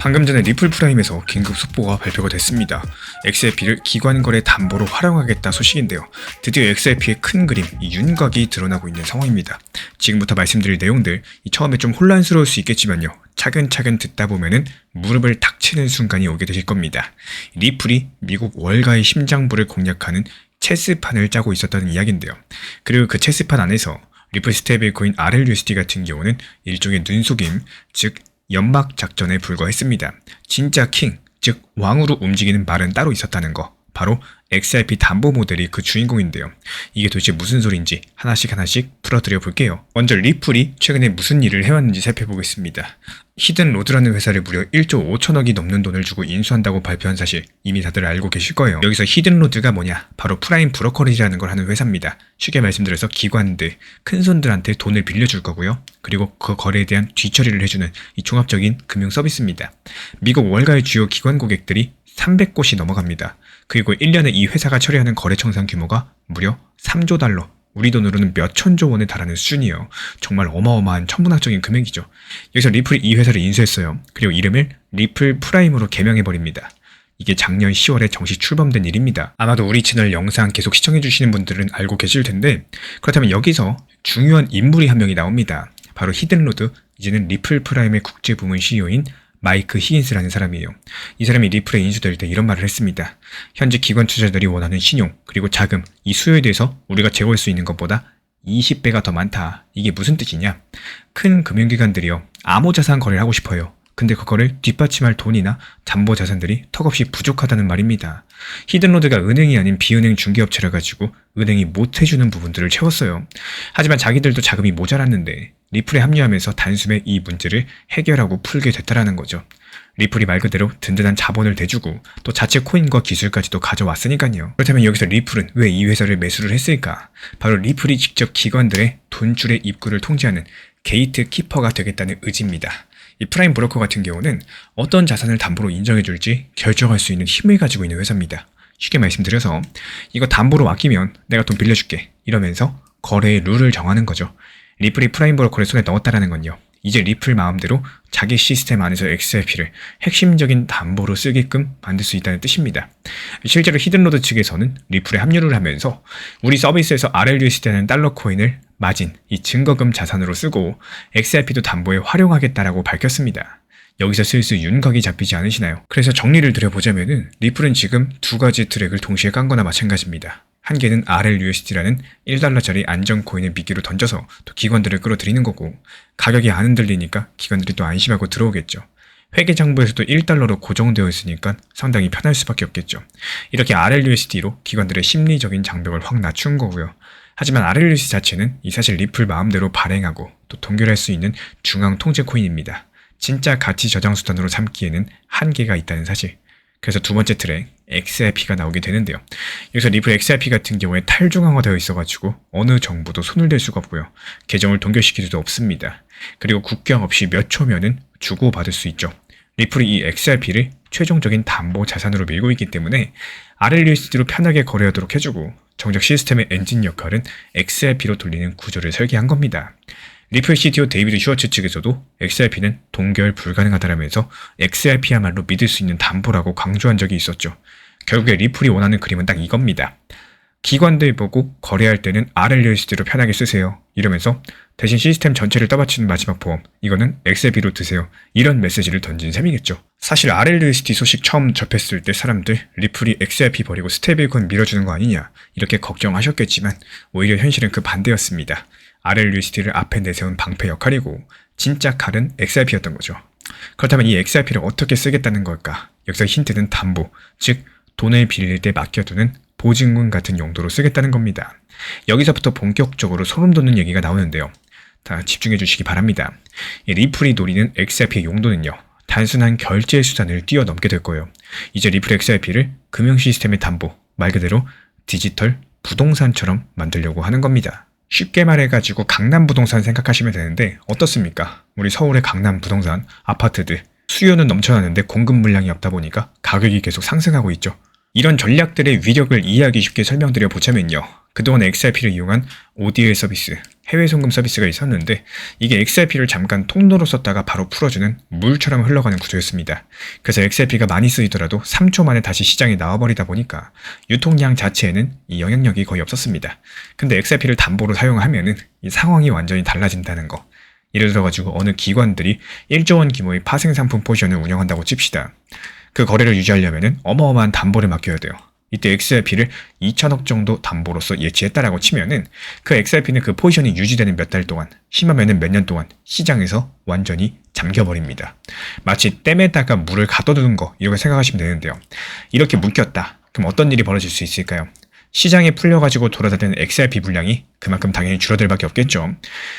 방금 전에 리플 프라임에서 긴급 속보가 발표가 됐습니다. XRP를 기관거래 담보로 활용하겠다 소식인데요. 드디어 XRP의 큰 그림, 이 윤곽이 드러나고 있는 상황입니다. 지금부터 말씀드릴 내용들, 처음에 좀 혼란스러울 수 있겠지만요. 차근차근 듣다 보면은 무릎을 탁 치는 순간이 오게 되실 겁니다. 리플이 미국 월가의 심장부를 공략하는 체스판을 짜고 있었다는 이야기인데요. 그리고 그 체스판 안에서 리플 스테이블코인 RLUSD 같은 경우는 일종의 눈속임, 즉 연막 작전에 불과했습니다. 진짜 킹, 즉 왕으로 움직이는 말은 따로 있었다는 거. 바로 XRP 담보 모델이 그 주인공인데요. 이게 도대체 무슨 소린지 하나씩 풀어드려 볼게요. 먼저 리플이 최근에 무슨 일을 해왔는지 살펴보겠습니다. 히든로드라는 회사를 무려 1조 5천억이 넘는 돈을 주고 인수한다고 발표한 사실 이미 다들 알고 계실 거예요. 여기서 히든로드가 뭐냐? 바로 프라임 브로커리지라는 걸 하는 회사입니다. 쉽게 말씀드려서 기관들, 큰손들한테 돈을 빌려줄 거고요. 그리고 그 거래에 대한 뒤처리를 해주는 이 종합적인 금융 서비스입니다. 미국 월가의 주요 기관 고객들이 300곳이 넘어갑니다. 그리고 1년에 이 회사가 처리하는 거래 청산 규모가 무려 3조 달러, 우리 돈으로는 몇 천조 원에 달하는 수준이에요. 정말 어마어마한 천문학적인 금액이죠. 여기서 리플이 이 회사를 인수했어요. 그리고 이름을 리플 프라임으로 개명해버립니다. 이게 작년 10월에 정식 출범된 일입니다. 아마도 우리 채널 영상 계속 시청해주시는 분들은 알고 계실 텐데, 그렇다면 여기서 중요한 인물이 한 명이 나옵니다. 바로 히든로드, 이제는 리플 프라임의 국제부문 CEO인 마이크 히긴스라는 사람이에요. 이 사람이 리플에 인수될 때 이런 말을 했습니다. 현재 기관 투자자들이 원하는 신용, 그리고 자금, 이 수요에 대해서 우리가 제공할 수 있는 것보다 20배가 더 많다. 이게 무슨 뜻이냐? 큰 금융기관들이요, 암호자산 거래를 하고 싶어요. 근데 그거를 뒷받침할 돈이나 담보 자산들이 턱없이 부족하다는 말입니다. 히든로드가 은행이 아닌 비은행 중개업체를 가지고 은행이 못 해주는 부분들을 채웠어요. 하지만 자기들도 자금이 모자랐는데 리플에 합류하면서 단숨에 이 문제를 해결하고 풀게 됐다라는 거죠. 리플이 말 그대로 든든한 자본을 대주고 또 자체 코인과 기술까지도 가져왔으니까요. 그렇다면 여기서 리플은 왜 이 회사를 매수를 했을까? 바로 리플이 직접 기관들의 돈줄의 입구를 통제하는 게이트 키퍼가 되겠다는 의지입니다. 이 프라임 브로커 같은 경우는 어떤 자산을 담보로 인정해줄지 결정할 수 있는 힘을 가지고 있는 회사입니다. 쉽게 말씀드려서 이거 담보로 맡기면 내가 돈 빌려줄게 이러면서 거래의 룰을 정하는 거죠. 리플이 프라임 브로커를 손에 넣었다라는 건요, 이제 리플 마음대로 자기 시스템 안에서 XRP를 핵심적인 담보로 쓰게끔 만들 수 있다는 뜻입니다. 실제로 히든로드 측에서는 리플에 합류를 하면서 우리 서비스에서 RLUSD라는 달러 코인을 마진, 이 증거금 자산으로 쓰고 XRP도 담보에 활용하겠다라고 밝혔습니다. 여기서 슬슬 윤곽이 잡히지 않으시나요? 그래서 정리를 드려보자면은 리플은 지금 두 가지 트랙을 동시에 깐 거나 마찬가지입니다. 한 개는 RLUSD라는 1달러짜리 안전 코인을 미끼로 던져서 또 기관들을 끌어들이는 거고, 가격이 안 흔들리니까 기관들이 또 안심하고 들어오겠죠. 회계장부에서도 1달러로 고정되어 있으니까 상당히 편할 수밖에 없겠죠. 이렇게 RLUSD로 기관들의 심리적인 장벽을 확 낮춘 거고요. 하지만 RLUSD 자체는 이 사실 리플 마음대로 발행하고 또 동결할 수 있는 중앙 통제 코인입니다. 진짜 가치 저장 수단으로 삼기에는 한계가 있다는 사실. 그래서 두 번째 트랙 XRP가 나오게 되는데요. 여기서 리플 XRP 같은 경우에 탈중앙화되어 있어가지고 어느 정부도 손을 댈 수가 없고요. 계정을 동결시킬 수도 없습니다. 그리고 국경 없이 몇 초면은 주고받을 수 있죠. 리플이 이 XRP를 최종적인 담보 자산으로 밀고 있기 때문에 RLUSD로 편하게 거래하도록 해주고, 정작 시스템의 엔진 역할은 XRP로 돌리는 구조를 설계한 겁니다. 리플 CTO 데이비드 슈워츠 측에서도 XRP는 동결 불가능하다라면서 XRP야말로 믿을 수 있는 담보라고 강조한 적이 있었죠. 결국에 리플이 원하는 그림은 딱 이겁니다. 기관들 보고 거래할 때는 RLUSD로 편하게 쓰세요 이러면서 대신 시스템 전체를 떠받치는 마지막 보험, 이거는 XRP로 드세요, 이런 메시지를 던진 셈이겠죠. 사실 RLUSD 소식 처음 접했을 때 사람들 리플이 XRP 버리고 스테이블코인 밀어주는 거 아니냐 이렇게 걱정하셨겠지만 오히려 현실은 그 반대였습니다. RLUSD를 앞에 내세운 방패 역할이고 진짜 칼은 XRP였던 거죠. 그렇다면 이 XRP를 어떻게 쓰겠다는 걸까? 여기서 힌트는 담보, 즉 돈을 빌릴 때 맡겨두는 보증금 같은 용도로 쓰겠다는 겁니다. 여기서부터 본격적으로 소름 돋는 얘기가 나오는데요. 다 집중해 주시기 바랍니다. 이 리플이 노리는 XRP의 용도는요, 단순한 결제 수단을 뛰어넘게 될 거예요. 이제 리플 XRP를 금융 시스템의 담보, 말 그대로 디지털 부동산처럼 만들려고 하는 겁니다. 쉽게 말해가지고 강남 부동산 생각하시면 되는데 어떻습니까? 우리 서울의 강남 부동산, 아파트들 수요는 넘쳐나는데 공급 물량이 없다 보니까 가격이 계속 상승하고 있죠. 이런 전략들의 위력을 이해하기 쉽게 설명드려 보자면요, 그동안 XRP를 이용한 ODL 서비스, 해외 송금 서비스가 있었는데 이게 XRP를 잠깐 통로로 썼다가 바로 풀어주는 물처럼 흘러가는 구조였습니다. 그래서 XRP가 많이 쓰이더라도 3초 만에 다시 시장에 나와버리다 보니까 유통량 자체에는 이 영향력이 거의 없었습니다. 근데 XRP를 담보로 사용하면은 이 상황이 완전히 달라진다는 거. 예를 들어가지고 어느 기관들이 1조 원 규모의 파생상품 포지션을 운영한다고 칩시다. 그 거래를 유지하려면은 어마어마한 담보를 맡겨야 돼요. 이때 XRP를 2천억 정도 담보로서 예치했다라고 치면은 그 XRP는 그 포지션이 유지되는 몇 달 동안, 심하면은 몇 년 동안 시장에서 완전히 잠겨버립니다. 마치 댐에다가 물을 가둬두는 거 이렇게 생각하시면 되는데요. 이렇게 묶였다. 그럼 어떤 일이 벌어질 수 있을까요? 시장에 풀려가지고 돌아다니는 XRP 물량이 그만큼 당연히 줄어들 밖에 없겠죠.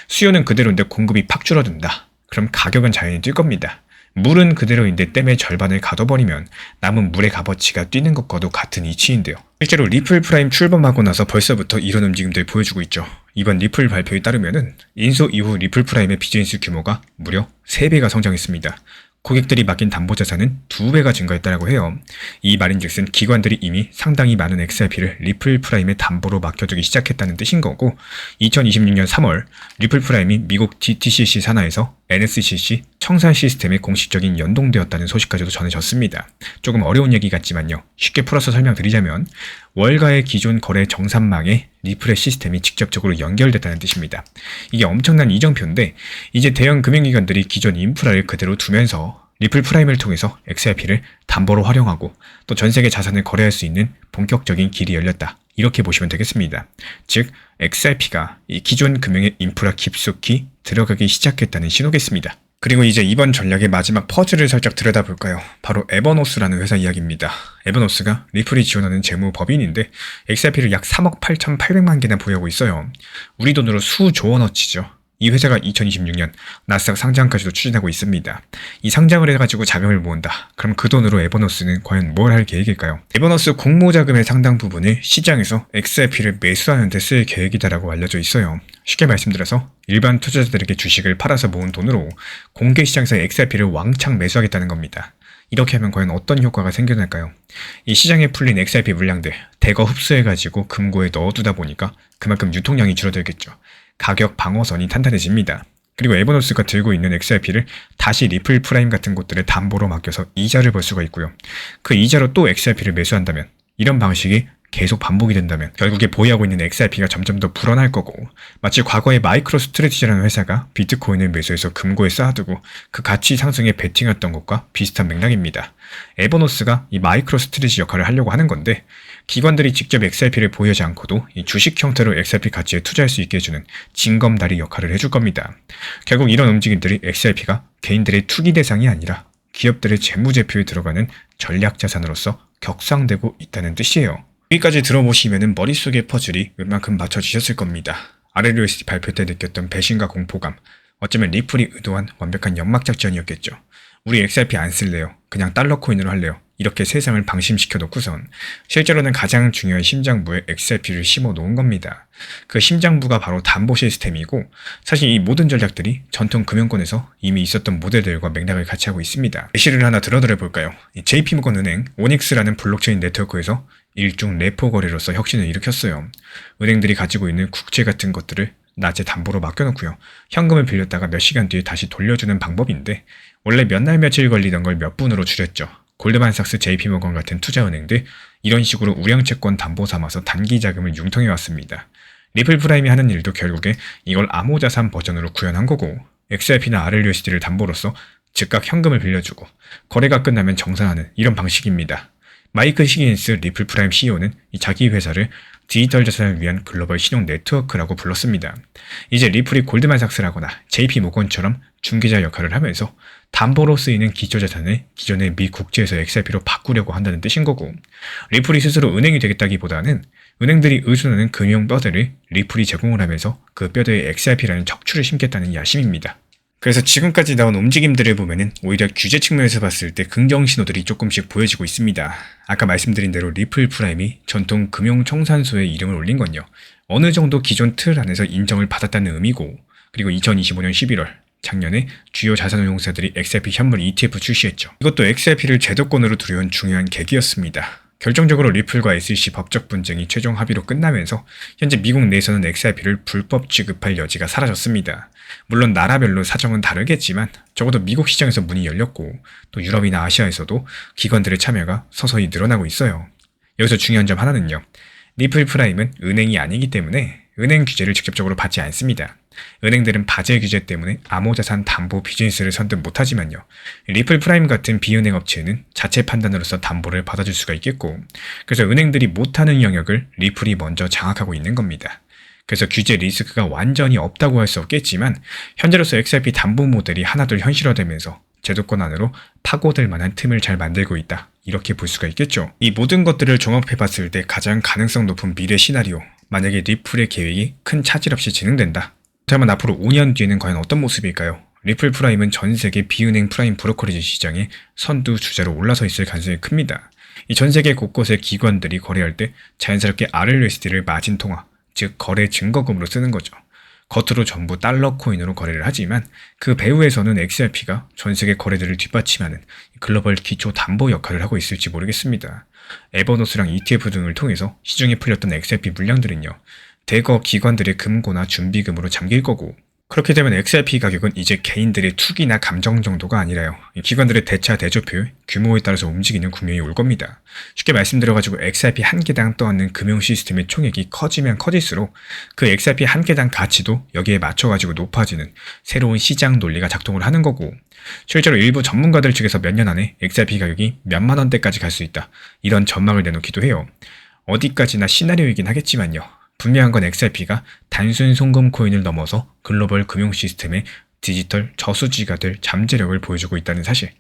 수요는 그대로인데 공급이 팍 줄어든다. 그럼 가격은 자연히 뛸 겁니다. 물은 그대로인데 댐의 절반을 가둬버리면 남은 물의 값어치가 뛰는 것과도 같은 이치인데요. 실제로 리플 프라임 출범하고 나서 벌써부터 이런 움직임들 보여주고 있죠. 이번 리플 발표에 따르면은 인수 이후 리플 프라임의 비즈니스 규모가 무려 3배가 성장했습니다. 고객들이 맡긴 담보자산은 2배가 증가했다고 해요. 이 말인즉슨 기관들이 이미 상당히 많은 XRP를 리플 프라임의 담보로 맡겨두기 시작했다는 뜻인 거고 2026년 3월 리플 프라임이 미국 DTCC 산하에서 NSCC 청산 시스템에 공식적인 연동되었다는 소식까지도 전해졌습니다. 조금 어려운 얘기 같지만요. 쉽게 풀어서 설명드리자면 월가의 기존 거래 정산망에 리플의 시스템이 직접적으로 연결됐다는 뜻입니다. 이게 엄청난 이정표인데 이제 대형 금융기관들이 기존 인프라를 그대로 두면서 리플 프라임을 통해서 XRP를 담보로 활용하고 또 전세계 자산을 거래할 수 있는 본격적인 길이 열렸다. 이렇게 보시면 되겠습니다. 즉 XRP가 이 기존 금융의 인프라 깊숙이 들어가기 시작했다는 신호겠습니다. 그리고 이제 이번 전략의 마지막 퍼즐을 살짝 들여다볼까요? 바로 에버노스라는 회사 이야기입니다. 에버노스가 리플이 지원하는 재무법인인데 XRP를 약 3억 8,800만 개나 보유하고 있어요. 우리 돈으로 수조 원어치죠. 이 회사가 2026년 나스닥 상장까지도 추진하고 있습니다. 이 상장을 해가지고 자금을 모은다. 그럼 그 돈으로 에버노스는 과연 뭘 할 계획일까요? 에버노스 공모자금의 상당 부분을 시장에서 XRP를 매수하는 데 쓸 계획이다라고 알려져 있어요. 쉽게 말씀드려서 일반 투자자들에게 주식을 팔아서 모은 돈으로 공개 시장에서 XRP를 왕창 매수하겠다는 겁니다. 이렇게 하면 과연 어떤 효과가 생겨날까요? 이 시장에 풀린 XRP 물량들 대거 흡수해가지고 금고에 넣어두다 보니까 그만큼 유통량이 줄어들겠죠. 가격 방어선이 탄탄해집니다. 그리고 에버노스가 들고 있는 XRP를 다시 리플 프라임 같은 곳들에 담보로 맡겨서 이자를 벌 수가 있고요. 그 이자로 또 XRP를 매수한다면 이런 방식이 계속 반복이 된다면 결국에 보유하고 있는 XRP가 점점 더 불어날 거고 마치 과거에 마이크로스트래티지라는 회사가 비트코인을 매수해서 금고에 쌓아두고 그 가치 상승에 베팅했던 것과 비슷한 맥락입니다. 에버노스가 이 마이크로스트래티지 역할을 하려고 하는 건데 기관들이 직접 XRP를 보유하지 않고도 이 주식 형태로 XRP 가치에 투자할 수 있게 해주는 징검다리 역할을 해줄 겁니다. 결국 이런 움직임들이 XRP가 개인들의 투기 대상이 아니라 기업들의 재무제표에 들어가는 전략자산으로서 격상되고 있다는 뜻이에요. 여기까지 들어보시면 머릿속의 퍼즐이 웬만큼 맞춰지셨을 겁니다. RLUSD 발표 때 느꼈던 배신과 공포감, 어쩌면 리플이 의도한 완벽한 연막작전이었겠죠. 우리 XRP 안 쓸래요. 그냥 달러 코인으로 할래요. 이렇게 세상을 방심시켜 놓고선 실제로는 가장 중요한 심장부에 XRP를 심어 놓은 겁니다. 그 심장부가 바로 담보 시스템이고 사실 이 모든 전략들이 전통 금융권에서 이미 있었던 모델들과 맥락을 같이 하고 있습니다. 예시를 하나 들어드려 볼까요? JP모건 은행 오닉스라는 블록체인 네트워크에서 일종 레포 거래로서 혁신을 일으켰어요. 은행들이 가지고 있는 국채 같은 것들을 낮에 담보로 맡겨놓고요. 현금을 빌렸다가 몇 시간 뒤에 다시 돌려주는 방법인데 원래 몇 날 며칠 걸리던 걸 몇 분으로 줄였죠. 골드만삭스, JP모건 같은 투자은행들 이런 식으로 우량채권 담보 삼아서 단기 자금을 융통해 왔습니다. 리플 프라임이 하는 일도 결국에 이걸 암호자산 버전으로 구현한 거고 XRP나 RLUSD를 담보로서 즉각 현금을 빌려주고 거래가 끝나면 정산하는 이런 방식입니다. 마이크 시긴스 리플 프라임 CEO는 자기 회사를 디지털 자산을 위한 글로벌 신용 네트워크라고 불렀습니다. 이제 리플이 골드만삭스라거나 JP모건처럼 중개자 역할을 하면서 담보로 쓰이는 기초자산을 기존의 미 국채에서 XRP로 바꾸려고 한다는 뜻인 거고 리플이 스스로 은행이 되겠다기보다는 은행들이 의존하는 금융 뼈대를 리플이 제공을 하면서 그 뼈대에 XRP라는 척추를 심겠다는 야심입니다. 그래서 지금까지 나온 움직임들을 보면은 오히려 규제 측면에서 봤을 때 긍정 신호들이 조금씩 보여지고 있습니다. 아까 말씀드린 대로 리플 프라임이 전통 금융청산소에 이름을 올린 건요. 어느 정도 기존 틀 안에서 인정을 받았다는 의미고 그리고 2025년 11월 작년에 주요 자산운용사들이 XRP 현물 ETF 출시했죠. 이것도 XRP를 제도권으로 들여온 중요한 계기였습니다. 결정적으로 리플과 SEC 법적 분쟁이 최종 합의로 끝나면서 현재 미국 내에서는 XRP를 불법 취급할 여지가 사라졌습니다. 물론 나라별로 사정은 다르겠지만 적어도 미국 시장에서 문이 열렸고 또 유럽이나 아시아에서도 기관들의 참여가 서서히 늘어나고 있어요. 여기서 중요한 점 하나는요. 리플 프라임은 은행이 아니기 때문에 은행 규제를 직접적으로 받지 않습니다. 은행들은 바젤 규제 때문에 암호자산 담보 비즈니스를 선뜻 못하지만요. 리플 프라임 같은 비은행 업체는 자체 판단으로서 담보를 받아줄 수가 있겠고, 그래서 은행들이 못하는 영역을 리플이 먼저 장악하고 있는 겁니다. 그래서 규제 리스크가 완전히 없다고 할 수 없겠지만 현재로서 XRP 담보 모델이 하나둘 현실화되면서 제도권 안으로 파고들 만한 틈을 잘 만들고 있다. 이렇게 볼 수가 있겠죠. 이 모든 것들을 종합해봤을 때 가장 가능성 높은 미래 시나리오, 만약에 리플의 계획이 큰 차질 없이 진행된다. 그렇다면 앞으로 5년 뒤에는 과연 어떤 모습일까요? 리플 프라임은 전 세계 비은행 프라임 브로커리지 시장에 선두 주자로 올라서 있을 가능성이 큽니다. 이 전 세계 곳곳의 기관들이 거래할 때 자연스럽게 RLUSD를 마진 통화, 즉 거래 증거금으로 쓰는 거죠. 겉으로 전부 달러 코인으로 거래를 하지만 그 배후에서는 XRP가 전 세계 거래들을 뒷받침하는 글로벌 기초 담보 역할을 하고 있을지 모르겠습니다. 에버노스랑 ETF 등을 통해서 시중에 풀렸던 XRP 물량들은요. 대거 기관들의 금고나 준비금으로 잠길 거고, 그렇게 되면 XRP 가격은 이제 개인들의 투기나 감정 정도가 아니라요. 기관들의 대차 대조표 규모에 따라서 움직이는 국면이 올 겁니다. 쉽게 말씀드려가지고 XRP 한 개당 떠안는 금융 시스템의 총액이 커지면 커질수록 그 XRP 한 개당 가치도 여기에 맞춰가지고 높아지는 새로운 시장 논리가 작동을 하는 거고, 실제로 일부 전문가들 측에서 몇 년 안에 XRP 가격이 몇만 원대까지 갈 수 있다. 이런 전망을 내놓기도 해요. 어디까지나 시나리오이긴 하겠지만요. 분명한 건 XRP가 단순 송금 코인을 넘어서 글로벌 금융 시스템의 디지털 저수지가 될 잠재력을 보여주고 있다는 사실.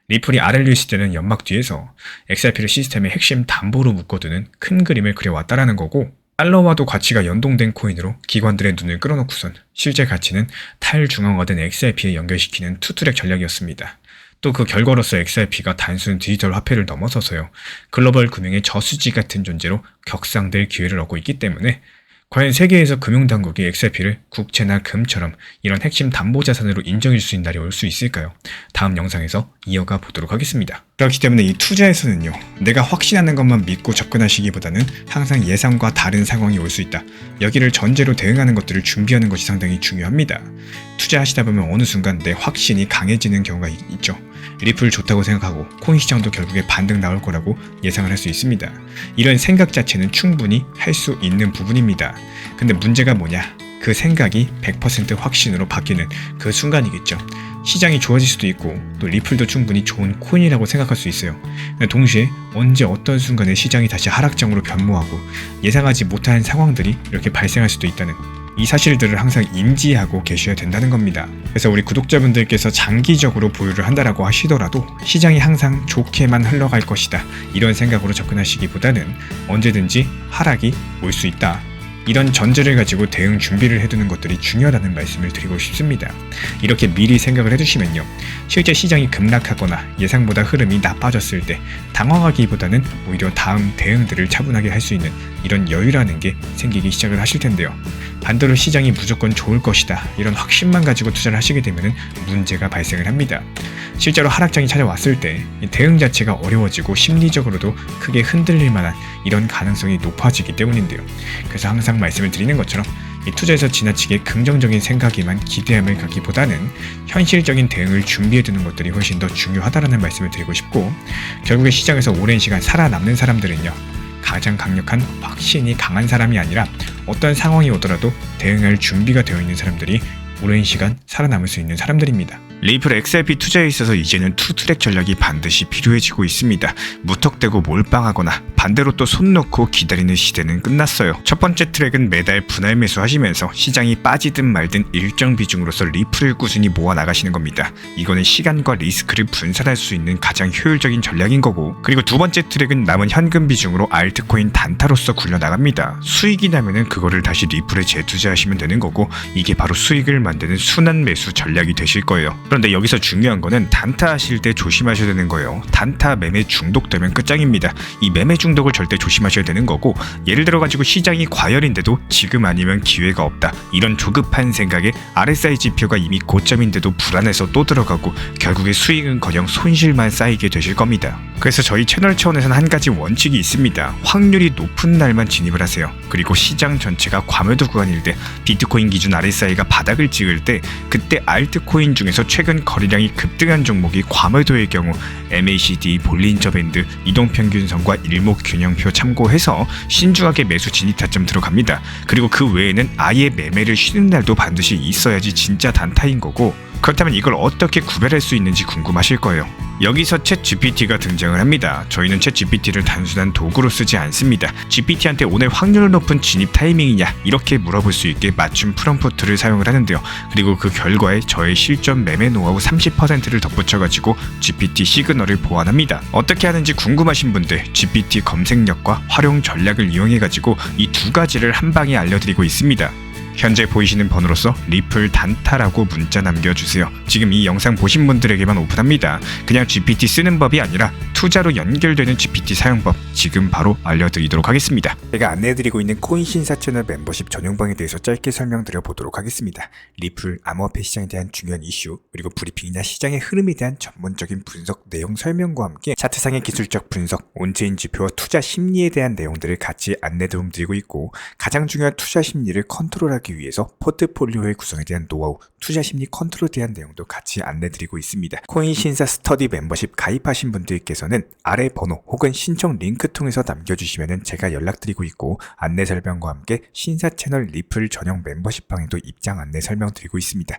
리플이 RLUSD라는 연막 뒤에서 XRP를 시스템의 핵심 담보로 묶어두는 큰 그림을 그려왔다라는 거고, 달러와도 가치가 연동된 코인으로 기관들의 눈을 끌어놓고선 실제 가치는 탈중앙화된 XRP에 연결시키는 투트랙 전략이었습니다. 또 그 결과로서 XRP가 단순 디지털 화폐를 넘어서서요. 글로벌 금융의 저수지 같은 존재로 격상될 기회를 얻고 있기 때문에 과연 세계에서 금융당국이 XRP를 국채나 금처럼 이런 핵심 담보자산으로 인정해 줄 수 있는 날이 올 수 있을까요? 다음 영상에서 이어가 보도록 하겠습니다. 그렇기 때문에 이 투자에서는요. 내가 확신하는 것만 믿고 접근하시기보다는 항상 예상과 다른 상황이 올 수 있다. 여기를 전제로 대응하는 것들을 준비하는 것이 상당히 중요합니다. 투자하시다 보면 어느 순간 내 확신이 강해지는 경우가 있죠. 리플 좋다고 생각하고 코인 시장도 결국에 반등 나올 거라고 예상을 할 수 있습니다. 이런 생각 자체는 충분히 할 수 있는 부분입니다. 근데 문제가 뭐냐? 그 생각이 100% 확신으로 바뀌는 그 순간이겠죠. 시장이 좋아질 수도 있고 또 리플도 충분히 좋은 코인이라고 생각할 수 있어요. 동시에 언제 어떤 순간에 시장이 다시 하락장으로 변모하고 예상하지 못한 상황들이 이렇게 발생할 수도 있다는 이 사실들을 항상 인지하고 계셔야 된다는 겁니다. 그래서 우리 구독자분들께서 장기적으로 보유를 한다라고 하시더라도 시장이 항상 좋게만 흘러갈 것이다. 이런 생각으로 접근하시기보다는 언제든지 하락이 올 수 있다. 이런 전제를 가지고 대응 준비를 해두는 것들이 중요하다는 말씀을 드리고 싶습니다. 이렇게 미리 생각을 해두시면요. 실제 시장이 급락하거나 예상보다 흐름이 나빠졌을 때 당황하기보다는 오히려 다음 대응들을 차분하게 할 수 있는 이런 여유라는 게 생기기 시작을 하실 텐데요. 반대로 시장이 무조건 좋을 것이다. 이런 확신만 가지고 투자를 하시게 되면 문제가 발생을 합니다. 실제로 하락장이 찾아왔을 때 대응 자체가 어려워지고 심리적으로도 크게 흔들릴 만한 이런 가능성이 높아지기 때문인데요. 그래서 항상 말씀을 드리는 것처럼 이 투자에서 지나치게 긍정적인 생각에만 기대함을 갖기보다는 현실적인 대응을 준비해두는 것들이 훨씬 더 중요하다는 말씀을 드리고 싶고, 결국에 시장에서 오랜 시간 살아남는 사람들은요. 가장 강력한 확신이 강한 사람이 아니라 어떤 상황이 오더라도 대응할 준비가 되어 있는 사람들이 오랜 시간 살아남을 수 있는 사람들입니다. 리플 XRP 투자에 있어서 이제는 투트랙 전략이 반드시 필요해지고 있습니다. 무턱대고 몰빵하거나 반대로 또 손 놓고 기다리는 시대는 끝났어요. 첫 번째 트랙은 매달 분할 매수하시면서 시장이 빠지든 말든 일정 비중으로서 리플을 꾸준히 모아 나가시는 겁니다. 이거는 시간과 리스크를 분산할 수 있는 가장 효율적인 전략인 거고, 그리고 두 번째 트랙은 남은 현금 비중으로 알트코인 단타로서 굴려나갑니다. 수익이 나면은 그거를 다시 리플에 재투자하시면 되는 거고, 이게 바로 수익을 만드는 순환 매수 전략이 되실 거예요. 그런데 여기서 중요한 거는 단타 하실 때 조심하셔야 되는 거예요. 단타 매매 중독되면 끝장입니다. 이 매매 중독 중독을 절대 조심하셔야 되는 거고, 예를 들어가지고 시장이 과열인데도 지금 아니면 기회가 없다, 이런 조급한 생각에 RSI 지표가 이미 고점인데도 불안해서 또 들어가고 결국에 수익은커녕 손실만 쌓이게 되실 겁니다. 그래서 저희 채널 차원에서는 한 가지 원칙이 있습니다. 확률이 높은 날만 진입을 하세요. 그리고 시장 전체가 과매도 구간일 때, 비트코인 기준 RSI가 바닥을 찍을 때, 그때 알트코인 중에서 최근 거래량이 급등한 종목이 과매도의 경우 MACD, 볼린저 밴드, 이동평균선과 일목균형표 참고해서 신중하게 매수 진입 타점 들어갑니다. 그리고 그 외에는 아예 매매를 쉬는 날도 반드시 있어야지 진짜 단타인 거고, 그렇다면 이걸 어떻게 구별할 수 있는지 궁금하실 거예요. 여기서 챗GPT가 등장을 합니다. 저희는 챗GPT를 단순한 도구로 쓰지 않습니다. GPT한테 오늘 확률 높은 진입 타이밍이냐 이렇게 물어볼 수 있게 맞춤 프롬프트를 사용을 하는데요. 그리고 그 결과에 저의 실전 매매 노하우 30%를 덧붙여가지고 GPT 시그널을 보완합니다. 어떻게 하는지 궁금하신 분들 GPT 검색력과 활용 전략을 이용해가지고 이 두 가지를 한 방에 알려드리고 있습니다. 현재 보이시는 번호로서 리플 단타라고 문자 남겨주세요. 지금 이 영상 보신 분들에게만 오픈합니다. 그냥 GPT 쓰는 법이 아니라 투자로 연결되는 GPT 사용법 지금 바로 알려드리도록 하겠습니다. 제가 안내해드리고 있는 코인 신사 채널 멤버십 전용방에 대해서 짧게 설명드려 보도록 하겠습니다. 리플, 암호화폐 시장에 대한 중요한 이슈, 그리고 브리핑이나 시장의 흐름에 대한 전문적인 분석 내용 설명과 함께 차트상의 기술적 분석, 온체인 지표와 투자 심리에 대한 내용들을 같이 안내 도움드리고 있고, 가장 중요한 투자 심리를 컨트롤하기 위해서 포트폴리오의 구성에 대한 노하우, 투자 심리 컨트롤에 대한 내용도 같이 안내드리고 있습니다. 코인 신사 스터디 멤버십 가입하신 분들께서는 아래 번호 혹은 신청 링크 통해서 남겨주시면 제가 연락드리고 있고, 안내 설명과 함께 신사 채널 리플 전용 멤버십 방에도 입장 안내 설명드리고 있습니다.